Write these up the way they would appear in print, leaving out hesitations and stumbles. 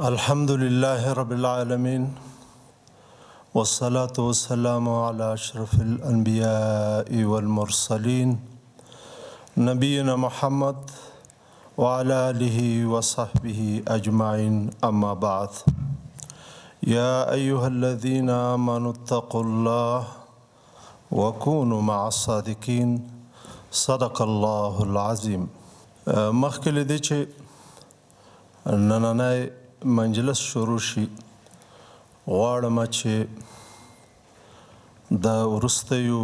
الحمد لله رب العالمين والصلاة والسلام على أشرف الأنبياء والمرسلين نبينا محمد وعلى آله وصحبه أجمعين أما بعد يا أيها الذين آمنوا اتقوا الله وكونوا مع الصادقين صدق الله العظيم. مخکې له دې چې نننی مجلس شروع شي غواړم چې د وروستیو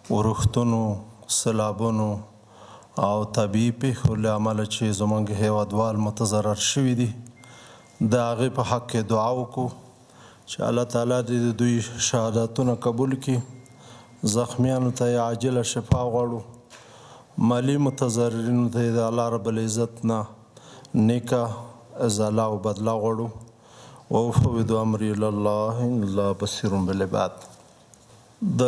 ورښتونو سیلابونو او طبیعي پیښو له امله چې زموږ هیوادوال متضرر شوي دي د هغې په حق کې دعا وکړو چې الله تعالی دې د دوی شهادتونه قبول کړي، زخمیانو ته یې عاجله شفا غواړو، مالي متضررینو ته یې د الله رب العزت نه نیکه ازاله او بدله غواړو. وافوض امري الى الله ان الله بصير بالعباد. د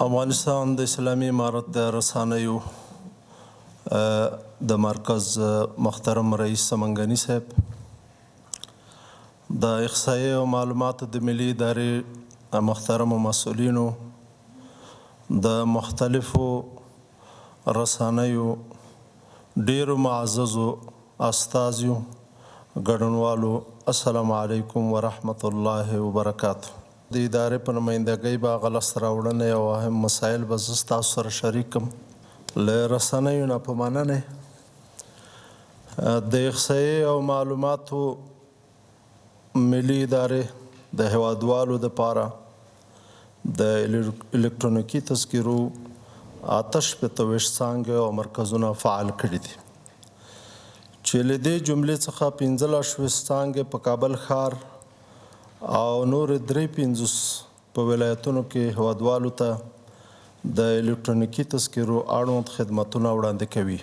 افغانستان د اسلامي امارت د رسنیو د مرکز محترم رئیس سمنګني صاحب، د احصایې او معلوماتو د ملي ادارې محترمو مسؤلینو، د مختلفو رسنیو ډیرو معززو استازیو ګډونوالو، السلام علیکم ورحمت الله وبرکاته. د ادارې په نمایندګۍ به هغه لاسته راوړنې او اهم مسایل به زه ستاسو سره شریک کړم. له رسنیو نه په مننې د احصایې او معلوماتو ملي ادارې د هیوادوالو دپاره د الکترونیکي تذکرو 28 څانګې او مرکزونه فعال کړي دي، چې له دې جملې څخه 15 څانګې په کابل ښار او نور 53 په ولایتونو کې هیوادوالو ته د الکترونیکي تذکرو اړوند خدمتونه وړاندې کوي.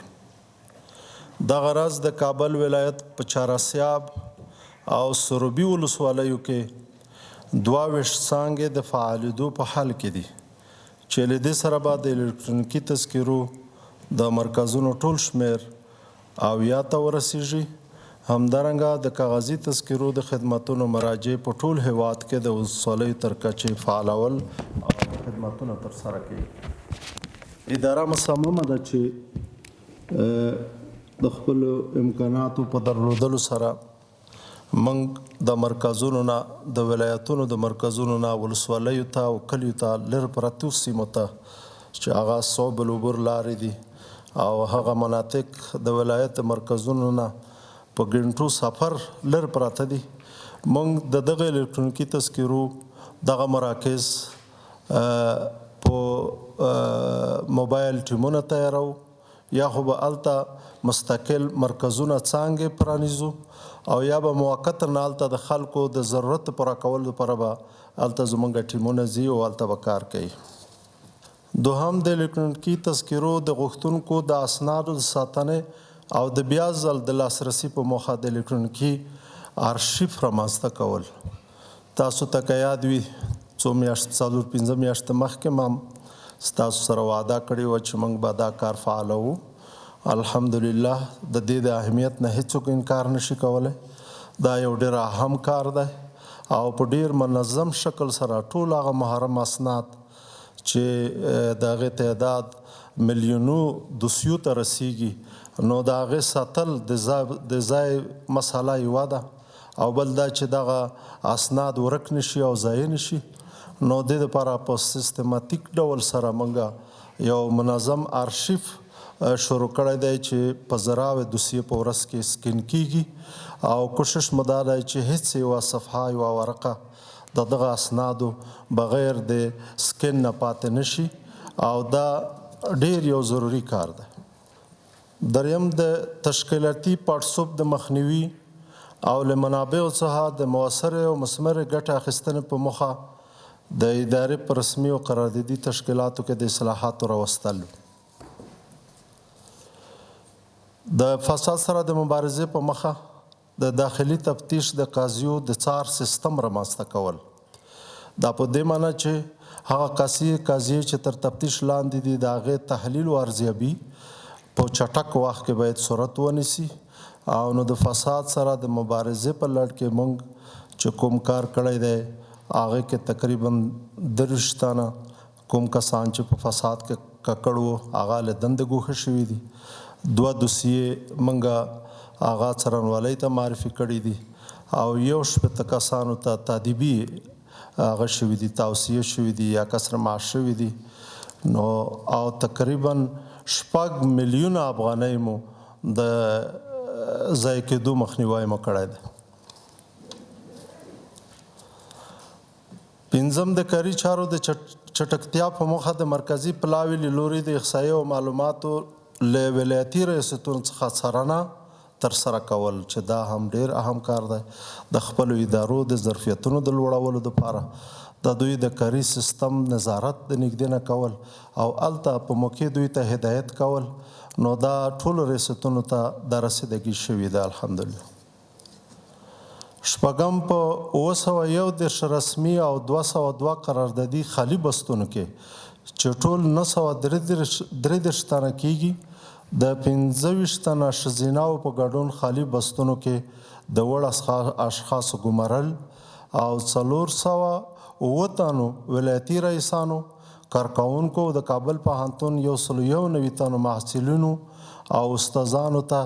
دغه راز د کابل ولایت په چهارسیاب او سروبي ولسوالیو کې 22 څانګې د فعالېدو په حال کې دي، چې له دې سره به د الکترونیکي تذکرو د مرکزونو ټول شمیر او یا ته ورسیږي. همدارنګه د کاغذي تذکرو د خدمتونو مراجع په ټول هیواد کې د ولسوالیو تر کچې فعالول او خدمتونه ترسره کوي. اداره مصممه ده چې د خپلو امکاناتو په درلودلو سره موږ د مرکزونو نه د ولایتونو د مرکزونو نه ولسوالیو ته او کلیو ته لر پرتو سیمو ته چې هغه صوب العبور لارې دي او هغه مناطق د ولایت مرکزونو نه په ګڼټو سفر لر پراته دي، موږ د دغه الکترونیکي تذکرو دغه مراکز په موبایل ټیمونه تیارو یا خو به هلته مستقل مرکزونه څانګې پرانیزو او یا به موقتا هلته د خلکو د ضرورت پوره کولو لپاره به هلته زموږ ټیمونه ځي او هلته به کار کوي. دوهم د الکترونیکي تذکرو د غوښتونکو د اسنادو د ساتنې او د بیا ځل د لاسرسي په موخه د الکترونیکي آرشیف رامنځته کول. تاسو ته که یاد وي 4-5 میاشتې مخکې ما ستاسو سره وعده کړې وه چې موږ به دا کار فعالوو. الحمدلله د دې د اهمیت نه هیڅوک انکار نشي کولی. دا یو ډېر اهم کار دی او په ډېر منظم شکل سره ټول هغه محرم اسناد چې د هغې تعداد میلیونو دوسیو ته رسیږي نو د هغې ساتل د ځای مسله یوه ده او بل دا چې دغه اسناد ورک نشي او ضایع نشي. نو د دې لپاره په سیستماتیک ډول سره موږ یو منظم آرشیف شروع کړی دی چې په زراوې دوسیې په ورځ کې سکین کیږي او کوشش مو دا دی چې هیڅ یوه صفحه یوه ورقه د دغه اسنادو بغیر د سکین نه پاتې نشي او دا ډیر یو ضروري کار دی. دریم د تشکیلاتي پړسوب د مخنیوي او له منابعو څخه د مؤثرې او مثمرې ګټې اخیستنې په موخه د ادارې په رسمي او قراردادي تشکیلاتو کې د اصلاحاتو راوستل. د فساد سره د مبارزې په مخه د داخلي تفتیش د قاضیو د څار سیستم رامنځته کول. دا په دې معنی چې هغه قاضي چې تر تفتیش لاندې دي د هغې تحلیل او ارزیابي په چټک وخت کې باید صورت ونیسي او نو د فساد سره د مبارزې په لړ کې موږ چې کوم کار کړی دی هغه کې تقریبا 30 تنه کوم کسان چې په فساد کې ککړ وو هغه له دندې ګوښه شوي دي. 2 دوسیې موږ هغه څارنوالۍ ته معرفي کړي دي او 1 کسانو ته تادیبي هغه شوي دي، توصیه شوي دي یا کسر معاش شوي دي. نو او تقریبا 6 میلیونه افغانۍ مو د ضایع کېدو مخنیوی مو کړی دی. 5 د کاري چارو د چټکتیا په موخه د مرکزی پلاوي له لوري د احصایې او معلوماتو له ولایتي ریاستونو څخه څارنه ترسره کول چې دا هم ډیر اهم کار دی. د خپل ادارو د ظرفیتونو د لوړولو لپاره د دوی د کاري سیستم نظارت د نږدې نه کول او الته په موقع دوی ته هدایت کول. نو دا ټول ریاستونو ته د رسیدګي شوې ده الحمدلله. 6 په 901 رسمي او 202 قراردادي خالی بستونو کې چې ټول 933 تنه کېږي د 25 تنه ښځیناو په ګډون خالی بستونو کې د وړ اشخاصو ګمارل او 409 تنو ولایتي رئیسانو، کارکوونکو، د کابل پوهنتون 191 تنو محصلینو او استادانو ته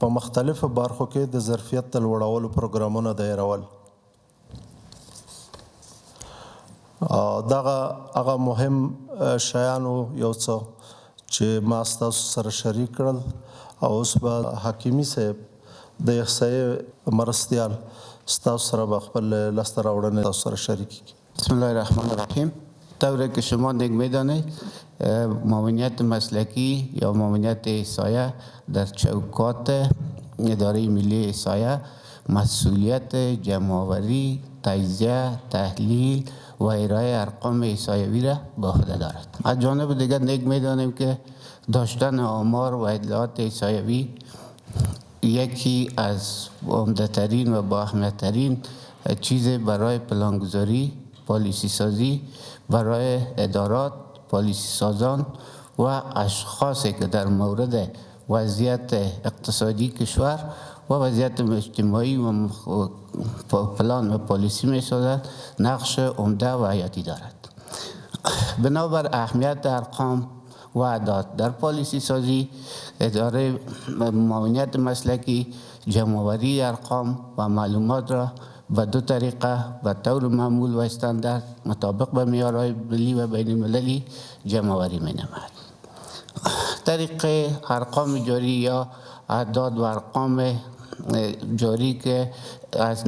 په مختلفو برخو کې د ظرفیت د لوړولو پروګرامونه دایرول. دغه هغه مهم شیانو یو څه چې ما ستاسو سره شریک کړل او اوس به حکیمي صاحب د احصایې مرستیال ستاسو سره به خپل لاسته راوړنې تاسو سره شریک کړي. بسم الله الرحمن الرحیم. طوری که شما نیک میدانید معاونیت مسلکی یا معاونیت احصایه در چوکات اداره ملی احصایه مسئولیت جمع‌آوری، تجزیه، تحلیل و ارائه ارقام احصایوی را به عهده دارد. از جانب دیگر نیک میدانیم که داشتن آمار و اطلاعات احصایوی یکی از عمده‌ترین و با اهمیت‌ترین چیز برای پلانگذاری، پالیسی سازی برای ادارات، پالیسی سازان و اشخاصی که در مورد وضعیت اقتصادی کشور و وضعیت اجتماعی و پلان و پالیسی می سازد نقش عمده و حیاتی دارد. بنابر اهمیت ارقام و اعداد در پالیسی سازی، اداره معاونیت مسلکی جمع‌آوری ارقام و معلومات را به 2 طریقه به طور معمول و استاندارد مطابق به معیارهای ملی و بین المللی جمع‌آوری می‌نماید. طریق ارقام جاری یا اعداد و ارقام جاری که از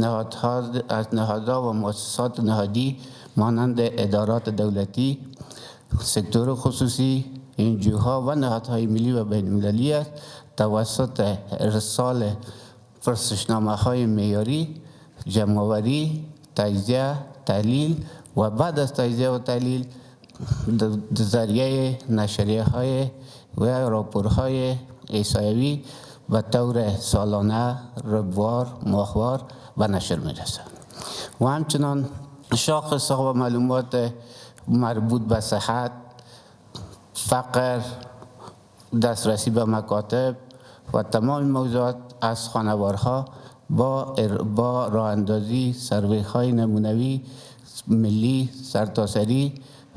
نهادها و مؤسسات نهادی مانند ادارات دولتی، سکتور خصوصی، انجوها و نهادهای ملی و بین المللی است توسط ارسال پرسشنامه‌های معیاری، جمع‌آوری، تجزیه، تحلیل و بعد از تجزیه و تحلیل ذریعه نشریه‌های و راپورهای احصایوی به طور سالانه، ربوار، ماهوار و نشر می‌رسد. و همچنان شاخص‌ها و معلومات مربوط به صحت، فقر، دسترسی به مکاتب و تمام موضوعات از خانوارها با راه اندازی سروی‌های نمونوی ملی سرتاسری،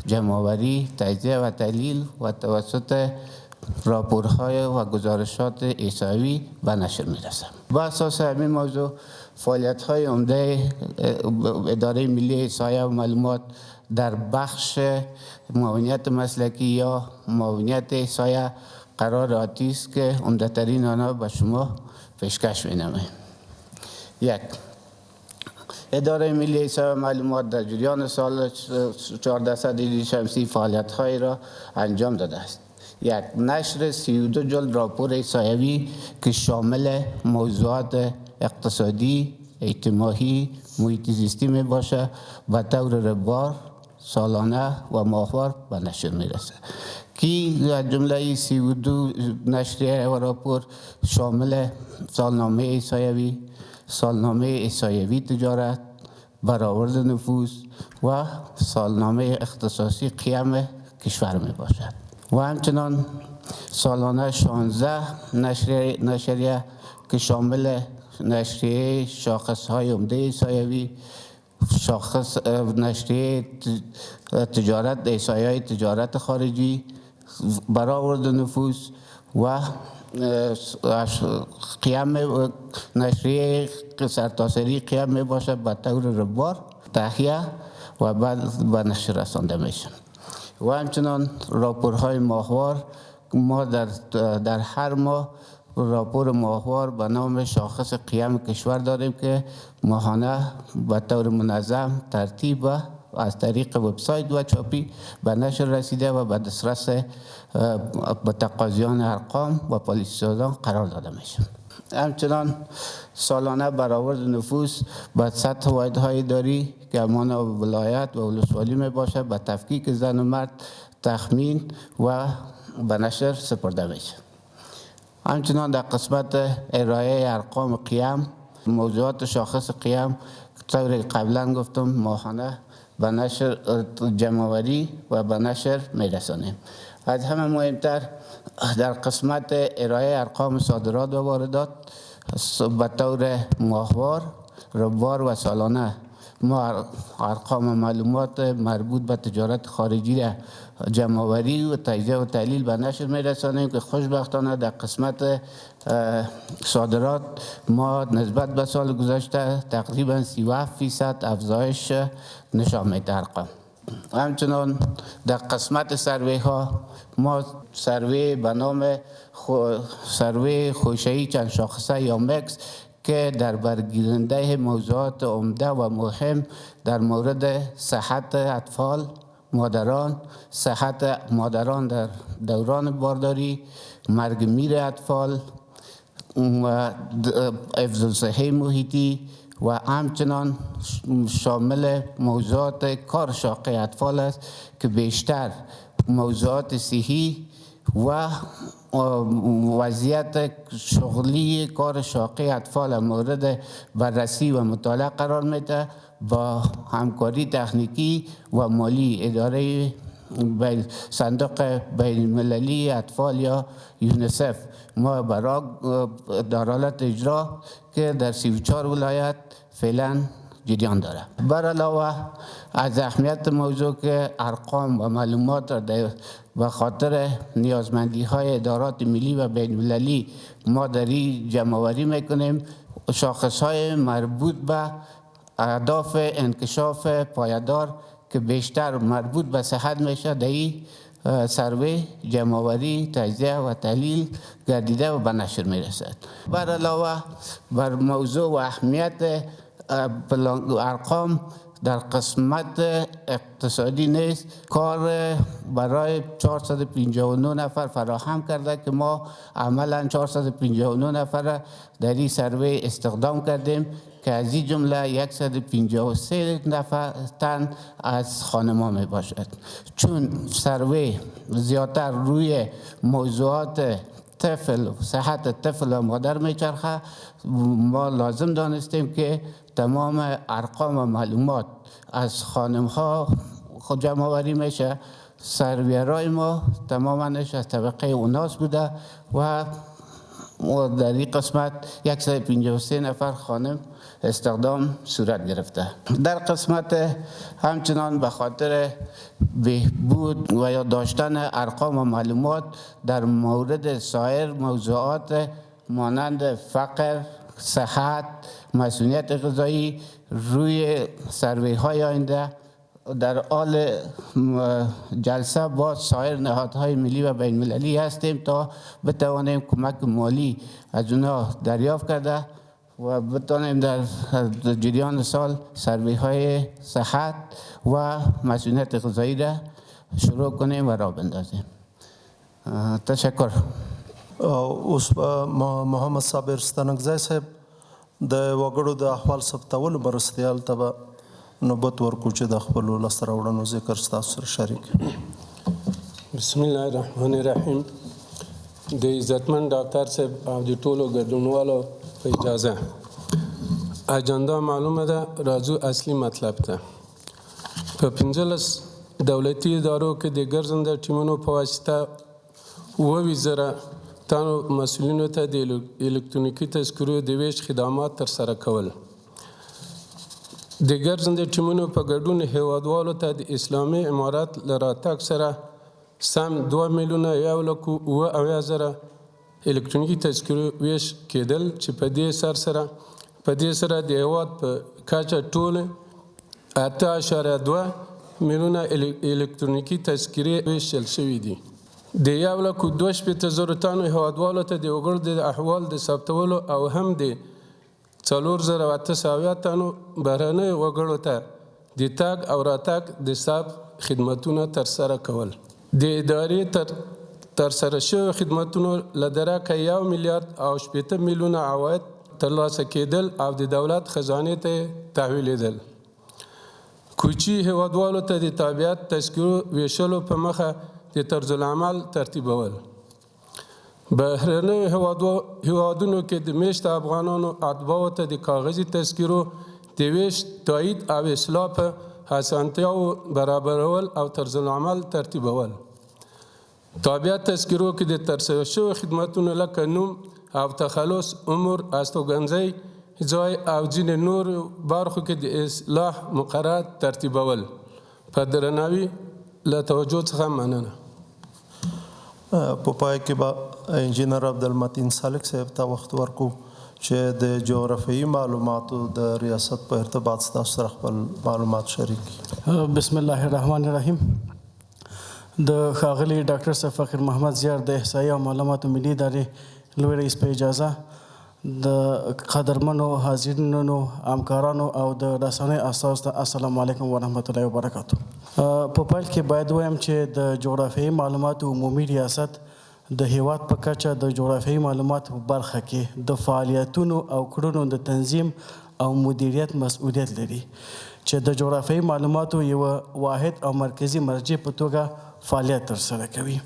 جمع‌آوری، تجزیه و تحلیل و توسط راپورهای و گزارشات احصایوی به نشر می‌رسد. با اساس همین موضوع فعالیت‌های عمده اداره ملی احصایه و معلومات در بخش معاونیت مسلکی یا معاونیت احصایه قرار آتی است که عمده‌ترین آنها به شما پیشکش می‌نماییم. 1. اداره ملی احصایه و معلومات در جریان سال 1400 شمسی فعالیت‌هایی را انجام داده است. 1. نشر 32 جلد راپور احصایوی که شامل موضوعات اقتصادی، اجتماعی، محیط زیستی می باشد به طور روزوار، سالانه و ماهوار به نشر می رسد. که از جمله 32 نشریه و راپور شامل سالنامه احصایوی، سالنامه احصایوی تجارت، برآورد نفوذ و سالنامه اختصاصی قیام کشور می باشد. و همچنان سالانه 16 نشریه که که شامل نشریه شاخص‌های عمده سایوی، شاخص نشریه تجارت سایه تجارت خارجی، برآورد نفوذ و قیام نشریه سرتاسری قیام می باشد به طور ربوار تهیه و بعد به نشر رسانده میشه. و همچنان راپورهای ماهوار، ما در هر ماه راپور ماهوار به نام شاخص قیام کشور داریم که ماهانه به طور منظم ترتیب و از طریق وبسایت و چاپی به نشر رسیده و به دسترس متقاضیان ارقام و پالیسی سازان قرار داده میشه. همچنان سالانه برآورد نفوذ به سطح واحدهای اداری که امانه ولایت و ولسوالی می باشد به تفکیک زن و مرد تخمین و به نشر سپرده میشه. همچنان در قسمت ارائه ارقام قیام، موضوعات شاخص قیام طور قبلا گفتم ماهانه به نشر جمع‌آوری و به نشر میرسانیم. از همه مهمتر در قسمت ارائه ارقام صادرات و واردات به طور ماهوار، ربوار و سالانه ما ارقام و معلومات مربوط به تجارت خارجی را جمع‌آوری و تجزیه و تحلیل به نشر میرسانیم که خوشبختانه در قسمت صادرات ما نسبت به سال گذشته تقریبا 37% افزایش نشان میده ارقام. همچنان در قسمت سروی ها ما سروی به نام سروی خوشه‌ای چند شاخصه یا مکس که در برگیرنده موضوعات عمده و مهم در مورد صحت اطفال، مادران، صحت مادران در دوران بارداری، مرگ میر اطفال و حفظ صحه محیطی و همچنان شامل موضوعات کار شاقه اطفال است که بیشتر موضوعات صحی و وضعیت شغلی کار شاقه اطفال مورد بررسی و مطالعه قرار میده با همکاری تکنیکی و مالی اداره صندوق بین المللی اطفال یا یونیسف. ما برای در حالت اجرا که در 34 ولایت فعلا جریان داره. بر علاوه از اهمیت موضوع که ارقام و معلومات را به خاطر نیازمندی های ادارات ملی و بین المللی ما داری جمع‌آوری میکنیم، شاخص های مربوط به اهداف انکشاف پایدار که بیشتر مربوط به صحت میشه در این سروی جمع‌آوری، تجزیه و تحلیل گردیده و به نشر میرسد. بر علاوه بر موضوع و اهمیت ارقام در قسمت اقتصادی نیست کار برای 459 نفر فراهم کرده که ما عملا 459 نفر در این سروی استخدام کردیم که از این جمله 153 نفر تن از خانمان می باشد. چون سروی زیادتر روی موضوعات طفل، صحت طفل و مادر میچرخه، ما لازم دانستیم که تمام ارقام و معلومات از خانم ها خود جمع‌آوری میشه. سرویرای ما تمامش از طبقه اوناس بوده و در این قسمت 153 نفر خانم استخدام صورت گرفته. در قسمت همچنان به خاطر بهبود و یا داشتن ارقام و معلومات در مورد سایر موضوعات مانند فقر، صحت، مسئولیت غذایی روی سروی های آینده در حال جلسه با سایر نهادهای ملی و بین المللی هستیم تا بتوانیم کمک مالی از اونها دریافت کرده و بتوانیم در جریان سال سروی های صحت و مسئولیت غذایی را شروع کنیم و راه بندازیم. تشکر. اوس محمد صابر ستانکزی صاحب د وګړو د احوال ثبتولو مرستیال ته به نوبت ورکو چې د خپلو لاسته راوړنو ذکر ستاسو سره شریک. بسم الله الرحمن الرحیم. د عزتمن ډاکټر صاحب او د ټولو ګډونوالو په اجازه اجنډا معلومه ده، راځو اصلي مطلب ته. په 15 دولتي ادارو کې د ګرځنده ټیمونو په واسطه 20,000 تانو مسؤلینو ته د الکترونیکي تذکرو د ویش خدمات ترسره کول. د ګرځنده ټیمونو په ګډون هیوادوالو ته د اسلامي امارات له راتګ سره سم 2,01,000 الکترونیکي تذکرو ویش کېدل چې په دې سره د هیواد په کچه ټول 8.2 میلیونه الکترونیکي تذکرې ویشل شوي دي. د 1,02,000 تنو هیوادوالو ته د وګړو د احوال د ثبتولو او هم د 4,800 تنو بهرنیو وګړو ته د تګ او راتګ د ثبت خدمتونه ترسره کول. د ادارې ترسره شویو خدمتونو له درکه 1 میلیارد او 80 میلیونه عواید ترلاسه کېدل او د دولت خزانې ته تحویلېدل. کوچي هیوادوالو ته د تابعیت تذکرو ویشلو په مخه د طرز العمل ترتیبول. بهرنیو هیوادونو کې د میشته افغانانو اتباعو ته د کاغذي تذکرو د ویش تایید او اصلاح په اسانتیاو برابرول او طرز العمل ترتیبول. تابعیت تذکرو کې د ترسره شویو خدمتونو لکه نوم او تخلص، عمر، استوګنځی ځای او ځینې نور برخو کې د اصلاح مقررات ترتیبول. په درناوي له توجه څخه مننه. په پای کې به انجینر عبدالمتین سالک صاحب ته وخت ورکو چې د جغرافیایي معلوماتو د ریاست په ارتباط ستاسو سره خپل معلومات شریک کړي. بسم الله الرحمن الرحیم. د ښاغلي ډاکټر صاحب فخر محمد زیار د احصایې او معلوماتو ملي ادارې لوی رئیس په اجازه د قدرمنو حاضرینو، همکارانو او د رسنیو استازو ته السلام علیکم ورحمت الله وبرکاتو. په پیل کې باید ووایم چې د جغرافیایي معلوماتو عمومي ریاست د هیواد په کچه د جغرافیایي معلوماتو په برخه کې د فعالیتونو او کړنو د تنظیم او مدیریت مسؤلیت لري چې د جغرافیایي معلوماتو یو واحد او مرکزی مرجع په توګه فعالیت ترسره کوي.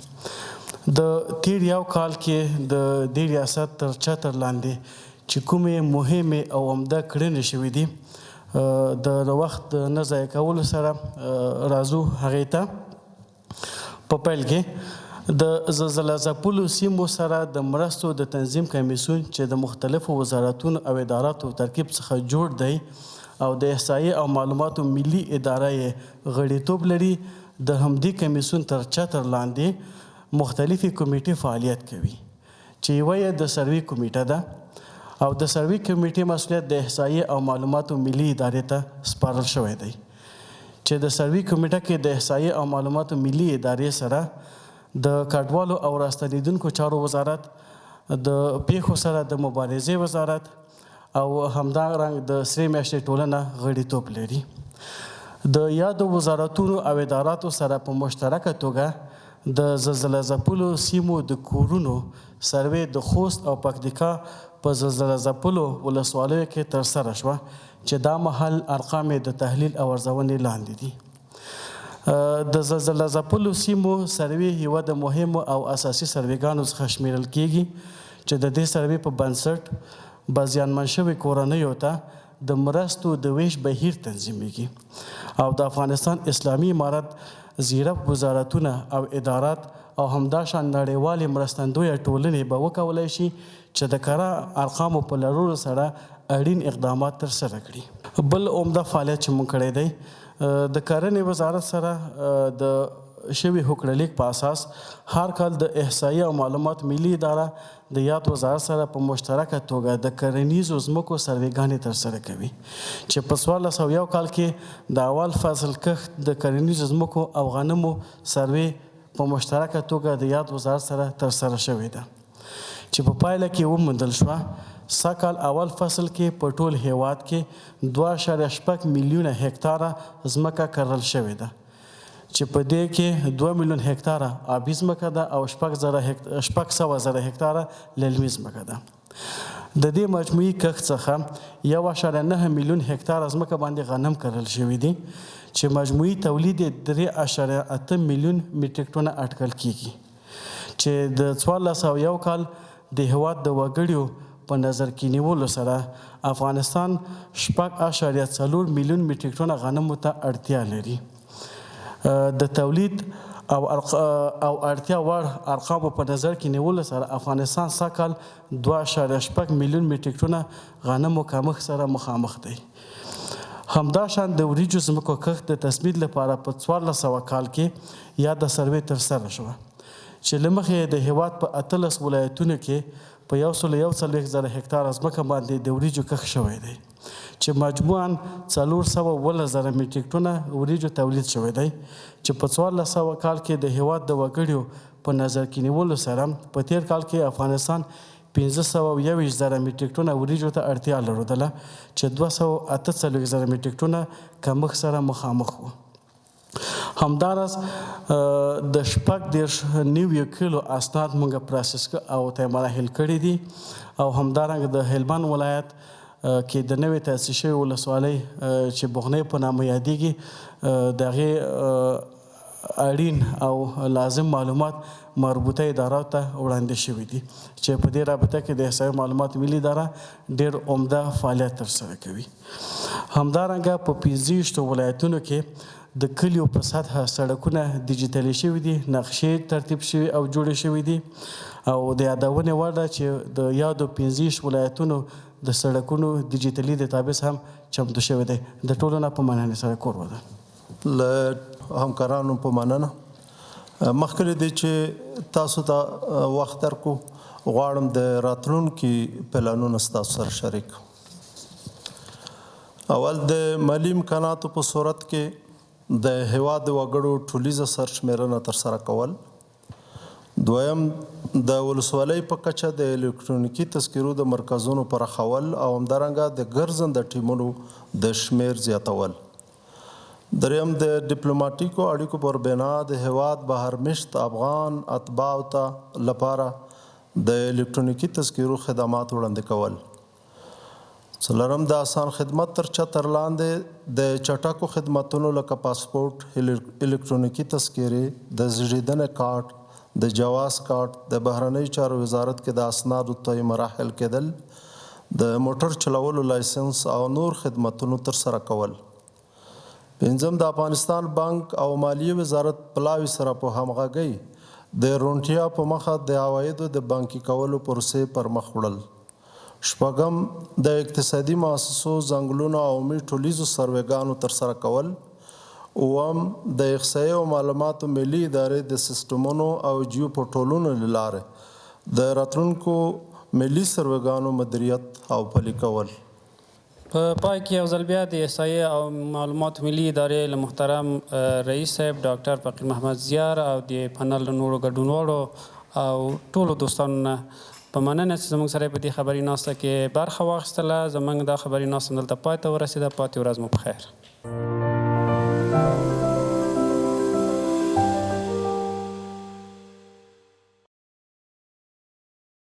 د تیر یو کال کې د دې ریاست تر چتر لاندې چې کومې مهمې او عمده کړنې شوې دي د وخت نه ضایع کولو سره راځو هغې ته. په پیل کې د زلزله ځپلو سیمو سره د مرستو د تنظیم کمیسیون چې د مختلفو وزارتونو او اداراتو ترکیب څخه جوړ دی او د احصایې او معلوماتو ملي اداره یې غړیتوب لري، د همدې کمیسیون تر چتر لاندې مختلفې کمیټې فعالیت کوي چې یوه یې د سروې کمیټه ده او د سروې کمیټې مسؤلیت د احصایې او معلوماتو ملي ادارې ته سپارل شوی دی چې د سروې کمیټه کې د احصایې او معلوماتو ملي ادارې سره د کډوالو او راستنیدونکو چارو وزارت، د پیښو سره د مبارزې وزارت او همدارنګ د سرې میاشتې ټولنه غړیتوب لري. د یادو وزارتونو او اداراتو سره په مشترکه توګه د زلزله ځپلو سیمو د کورونو سروې د خوست او پکتیکا په زلزله ځپلو ولسوالیو کې ترسره شوه چې دا مهال ارقام د تحلیل او ارزونې لاندې دي. د زلزله ځپلو سیمو سروې یوه د مهمو او اساسي سروېګانو څخه شمیرل کیږي چې د دې سروې په بنسټ به زیانمن شوې کورنیو ته د مرستو د ویش بهیر تنظیمیږي او د افغانستان اسلامي امارت زیرک وزارتونه او ادارات او همداشان نړیوالې مرستندویه ټولنې به وکولی شي چې د کره ارقامو په لرلو سره اړین اقدامات ترسره کړي. بل عمده فعالیت چې موږ کړی دی د کرنې وزارت سره د شوي هوکړلیک په اساس هر کال د احصایې او معلومات ملي اداره د یاد وزارت سره په مشترکه توګه د کرنیزو ځمکو سروېګانې ترسره کوي چې په 1401 کال کې د اول فصل کښت د کرنیزو ځمکو او غنمو سروې په مشترکه توګه د یاد وزارت سره ترسره شوې ده چې په پایله کې وموندل شوه سږ کال اول فصل کې په ټول هیواد کې 2.6 میلیونه هکتاره ځمکه کرل شوې ده چې په دې کې 2 میلیون هکتاره آبي ځمکه ده او 600,000 هکتاره للمي ځمکه ده. د دې مجموعي کښت څخه 1.9 میلیون هکتاره ځمکه باندې غنم کرل شوي دي چې مجموعي تولید یې 3.8 میلیون میټریک ټنه اټکل کیږي چې د 1401 کال د هیواد د وګړیو په نظر کې نیولو سره افغانستان 6.4 میلیون میټریک ټنه غنمو ته اړتیا لري. د تولید او اړتیا وړ ارقامو په نظر کې نیولو سره افغانستان سږ کال 2.8 میلیون میټریک ټنه غنمو کمښت سره مخامخ دی. همداشان د وریجو ځمکو کښت د تثبیت لپاره په 1400 کال کې یاده سروې ترسره شوه چې له مخې د هیواد په 18 ولایتونو کې په 141,000 هکتاره ځمکه باندې د وریجو کښت شوی دی چې مجموعاً 417,000 میټریک ټنه وریجو تولید شوی دی چې په 1400 کال کې د هیواد د وګړیو په نظر کې نیولو سره په تیر کال کې افغانستان 521,000 میټریک ټنه وریجو ته اړتیا لرله چې 248,000 میټریک ټنه کمښت سره مخامخ وو. همداراز د 14.9 کیلو اسناد موږ پروسس او ته مراحل کړي دي او همدارنګه د هلمند ولایت کې د نوې تاسیس شوې ولسوالۍ چې بغنۍ په نامه یادیږي د هغې اړین او لازم معلومات مربوطه ادارو ته وړاندې شوي دي چې په دې رابطه کې د احصایې معلومات ملي اداره ډېر عمده فعالیت ترسره کوي. همدارنګه په 15 ولایتونو کې د کلیو په سطحه سړکونه ډیجیټلي شوي دي، نقشې ترتیب شوي او جوړې شوي دي او د یادونې وړ ده چې د یادو 15 ولایتونو د سړکونو ډیجیټلي ډیټابیس هم چمتو شوی دی. د ټولو نه په مننې سره کور وده له همکارانو په مننه. مخکې دی چې تاسو ته وخت درکو غواړم د راتلونکي پلانونه ستاسو سره شریک. اول د مالي امکاناتو په صورت کې د هیواد د وګړو ټولیزه سرشمېرنه ترسره کول. دویم د ولسوالۍ په کچه د الکترونیکي تذکرو د مرکزونو پراخول او همدارنګه د ګرځنده ټیمونو د شمیر زیاتول. دریم د ډیپلوماټیکو اړیکو پر بنا د هیواد بهرمشت افغان اتباعو ته لپاره د الکترونیکي تذکرو خدمات وړاندې کول. څلورم د اسان خدمت تر چتر لاندې د چټکو خدماتونو لکه پاسپورټ، الکترونیکي تذکرې، د زیږیدنې کارت، د جواز کارت، د بهرنیو چارو وزارت کې د اسنادو طی مراحل کېدل، د موټر چلولو لایسنس او نور خدمتونو ترسره کول. پنځم د افغانستان بانک او مالیې وزارت پلاوي سره په همغږۍ د روڼتیا په مخه د عوایدو د بانکي کولو پروسې پر مخ وړل. شپږم د اقتصادي مؤسسو ځنګلونو او عمومي ټولیزو سروېګانو ترسره کول. اووم د احصایې او معلوماتو ملي ادارې د سیسټمونو او جیو پورټالونو له لارې د راتلونکو ملي سروېګانو مدیریت او پلي کول. په پای کې یو ځل بیا د احصایې او معلوماتو ملي ادارې له محترم رئیس صاحب ډاکټر فقیر محمد زیار او د پنل له نورو ګډونوالو او ټولو دوستانو نه په مننه چې زموږ سره په دې خبري ناسته کې برخه واخیستله. زموږ دا خبري ناسته دلته پای ته ورسېده. پاتې ورځ مو په خیر.